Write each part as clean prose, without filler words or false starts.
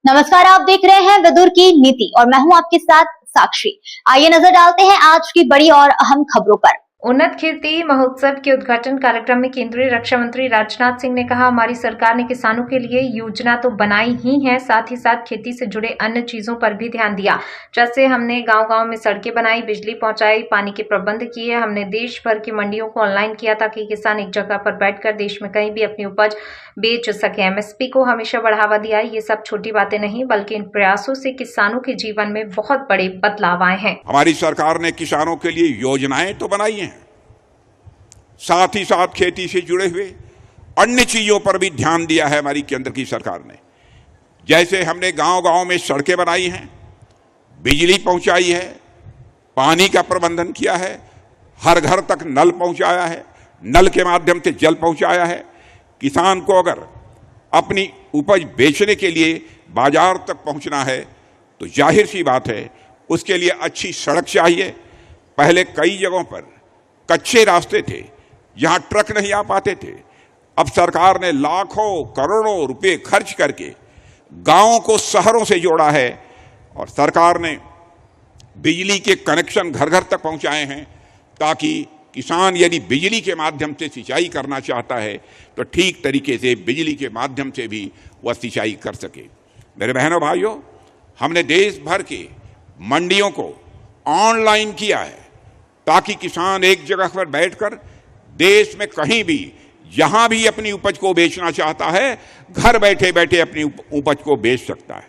नमस्कार, आप देख रहे हैं विदुर की नीति और मैं हूं आपके साथ साक्षी। आइए नजर डालते हैं आज की बड़ी और अहम खबरों पर। उन्नत कीर्ति महोत्सव के उद्घाटन कार्यक्रम में केंद्रीय रक्षा मंत्री राजनाथ सिंह ने कहा, हमारी सरकार ने किसानों के लिए योजना तो बनाई ही है, साथ ही साथ खेती से जुड़े अन्य चीजों पर भी ध्यान दिया। जैसे हमने गांव-गांव में सड़कें बनाई, बिजली पहुंचाई, पानी के प्रबंध किए। हमने देश भर की मंडियों को ऑनलाइन किया ताकि किसान एक जगह पर बैठकर देश में कहीं भी अपनी उपज बेच सके। एमएसपी को हमेशा बढ़ावा दिया। ये सब छोटी बातें नहीं, बल्कि इन प्रयासों से किसानों के जीवन में बहुत बड़े बदलाव आए हैं। हमारी सरकार ने किसानों के लिए योजनाएं तो बनाई हैं, साथ ही साथ खेती से जुड़े हुए अन्य चीजों पर भी ध्यान दिया है हमारी केंद्र की सरकार ने। जैसे हमने गांव-गांव में सड़कें बनाई हैं, बिजली पहुंचाई है, पानी का प्रबंधन किया है, हर घर तक नल पहुंचाया है, नल के माध्यम से जल पहुंचाया है। किसान को अगर अपनी उपज बेचने के लिए बाजार तक पहुंचना है तो जाहिर सी बात है उसके लिए अच्छी सड़क चाहिए। पहले कई जगहों पर कच्चे रास्ते थे, जहां ट्रक नहीं आ पाते थे। अब सरकार ने लाखों करोड़ों रुपए खर्च करके गांवों को शहरों से जोड़ा है और सरकार ने बिजली के कनेक्शन घर घर तक पहुंचाए हैं ताकि किसान यदि बिजली के माध्यम से सिंचाई करना चाहता है तो ठीक तरीके से बिजली के माध्यम से भी वह सिंचाई कर सके। मेरे बहनों भाइयों, हमने देश भर के मंडियों को ऑनलाइन किया है ताकि किसान एक जगह पर बैठकर देश में कहीं भी जहां भी अपनी उपज को बेचना चाहता है, घर बैठे बैठे अपनी उपज को बेच सकता है।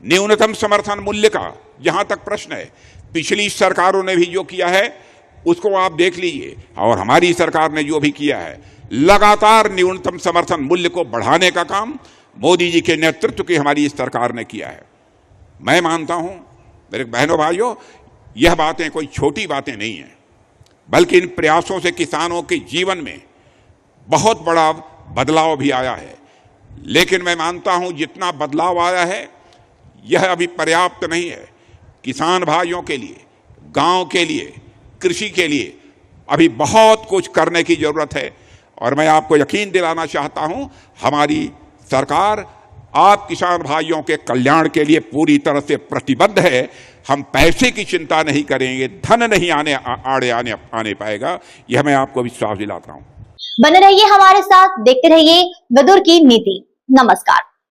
न्यूनतम समर्थन मूल्य का जहां तक प्रश्न है, पिछली सरकारों ने भी जो किया है उसको आप देख लीजिए और हमारी सरकार ने जो भी किया है, लगातार न्यूनतम समर्थन मूल्य को बढ़ाने का काम मोदी जी के नेतृत्व की हमारी इस सरकार ने किया है। मैं मानता हूं मेरे बहनों भाइयों, यह बातें कोई छोटी बातें नहीं हैं, बल्कि इन प्रयासों से किसानों के जीवन में बहुत बड़ा बदलाव भी आया है। लेकिन मैं मानता हूं जितना बदलाव आया है यह अभी पर्याप्त नहीं है। किसान भाइयों के लिए, गांव के लिए, कृषि के लिए अभी बहुत कुछ करने की जरूरत है और मैं आपको यकीन दिलाना चाहता हूं हमारी सरकार आप किसान भाइयों के कल्याण के लिए पूरी तरह से प्रतिबद्ध है। हम पैसे की चिंता नहीं करेंगे, धन नहीं आने पाएगा, यह मैं आपको विश्वास दिलाता हूं। बने रहिए हमारे साथ, देखते रहिए विदुर की नीति। नमस्कार।